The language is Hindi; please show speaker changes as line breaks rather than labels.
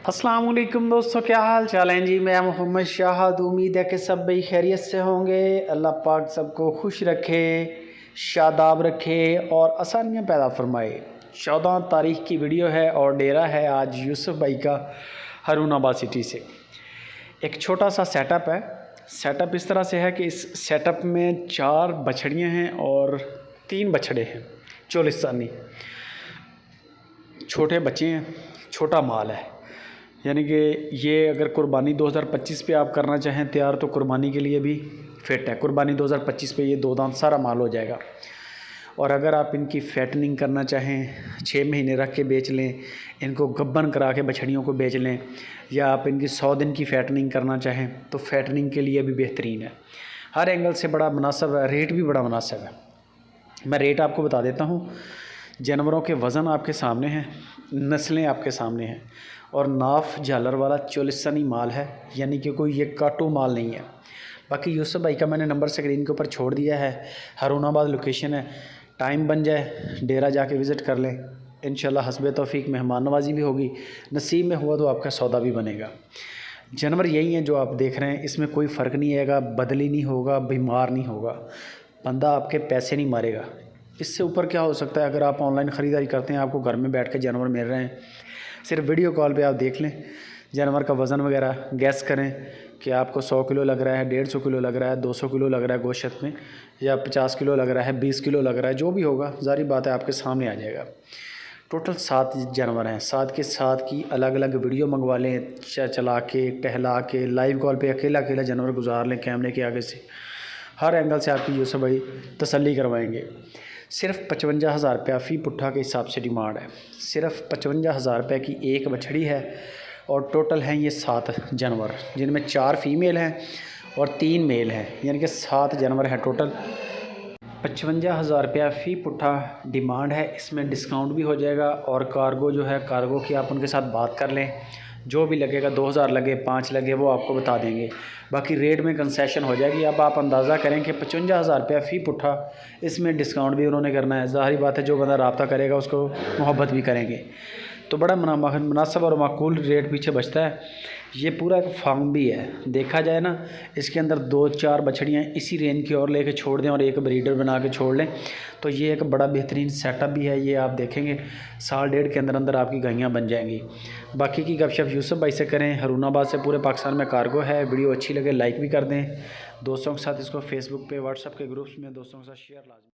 अस्सलाम वालेकुम दोस्तों, क्या हाल चाल हैं जी। मैं मोहम्मद शाहद। उम्मीद है कि सब भाई खैरियत से होंगे। अल्लाह पाक सबको खुश रखे, शादाब रखे और आसानियाँ पैदा फरमाए। 14 तारीख की वीडियो है और डेरा है आज यूसुफ भाई का हारूनाबाद सिटी से। एक छोटा सा सेटअप है। सेटअप इस तरह से है कि इस सेटअप में 4 बछड़ियाँ हैं और 3 बछड़े हैं चोलिस्तानी। छोटे बच्चे हैं, छोटा माल है, यानी कि ये अगर कुर्बानी 2025 पे आप करना चाहें तैयार तो कुर्बानी के लिए भी फिट है। कुर्बानी 2025 पे ये 2 दांत सारा माल हो जाएगा। और अगर आप इनकी फैटनिंग करना चाहें, 6 महीने रख के बेच लें, इनको गब्बन करा के बछड़ियों को बेच लें, या आप इनकी 100 दिन की फैटनिंग करना चाहें तो फैटनिंग के लिए भी बेहतरीन है। हर एंगल से बड़ा मुनासिब है, रेट भी बड़ा मुनासिब है। मैं रेट आपको बता देता हूँ। जानवरों के वज़न आपके सामने हैं, नस्लें आपके सामने हैं और नाफ झालर वाला चोलिस्तानी माल है, यानी कि कोई ये काटू माल नहीं है। बाकी यूसुफ भाई का मैंने नंबर स्क्रीन के ऊपर छोड़ दिया है। हारूनाबाद लोकेशन है। टाइम बन जाए डेरा जाके विज़िट कर लें, इंशाल्लाह हस्बे तौफीक मेहमान नवाजी भी होगी, नसीब में हुआ तो आपका सौदा भी बनेगा। जानवर यही हैं जो आप देख रहे हैं, इसमें कोई फ़र्क नहीं आएगा, बदली नहीं होगा, बीमार नहीं होगा, बंदा आपके पैसे नहीं मारेगा। इससे ऊपर क्या हो सकता है। अगर आप ऑनलाइन ख़रीदारी करते हैं, आपको घर में बैठ के जानवर मिल रहे हैं, सिर्फ वीडियो कॉल पे आप देख लें, जानवर का वज़न वगैरह गैस करें कि आपको 100 किलो लग रहा है, 150 किलो लग रहा है, 200 किलो लग रहा है गोश्त में, या 50 किलो लग रहा है, 20 किलो लग रहा है, जो भी होगा ज़ाहिर बात है आपके सामने आ जाएगा। टोटल 7 जानवर हैं। 7 के 7 की अलग अलग वीडियो मंगवा लें, चला के, टहला के, लाइव कॉल पे अकेला अकेला जानवर गुजार लें कैमरे के आगे से। हर एंगल से आपकी यूसुफ भाई तसल्ली करवाएंगे। सिर्फ 55,000 रुपया फ़ी पुट्ठा के हिसाब से डिमांड है। सिर्फ 55,000 रुपये की एक बछड़ी है और टोटल हैं ये 7 जानवर, जिनमें 4 फीमेल हैं और 3 मेल हैं, यानी कि 7 जानवर हैं टोटल। 55,000 रुपया फ़ी पुट्ठा डिमांड है। इसमें डिस्काउंट भी हो जाएगा और कार्गो जो है, कार्गो की आप उनके साथ बात कर लें, जो भी लगेगा, 2,000 लगे, 5 लगे, वो आपको बता देंगे। बाकी रेट में कंसेशन हो जाएगी। अब आप अंदाज़ा करें कि 55,000 रुपया फ़ी पुट्ठा, इसमें डिस्काउंट भी उन्होंने करना है। ज़ाहिर बात है जो बंदा रब्ता करेगा उसको मोहब्बत भी करेंगे, तो बड़ा मुनासिब और माकूल रेट पीछे बचता है। ये पूरा एक फार्म भी है, देखा जाए ना, इसके अंदर 2-4 बछड़ियाँ इसी रेंज की और लेके छोड़ दें और एक ब्रीडर बना के छोड़ लें तो ये एक बड़ा बेहतरीन सेटअप भी है। ये आप देखेंगे 1.5 साल के अंदर अंदर आपकी गायें बन जाएंगी। बाकी की गपशप यूसुफ भाई से करें। हारूनाबाद से पूरे पाकिस्तान में कार्गो है। वीडियो अच्छी लगे लाइक भी कर दें, दोस्तों के साथ इसको फेसबुक पे, व्हाट्सएप के ग्रुप्स में दोस्तों के साथ शेयर लाजमी।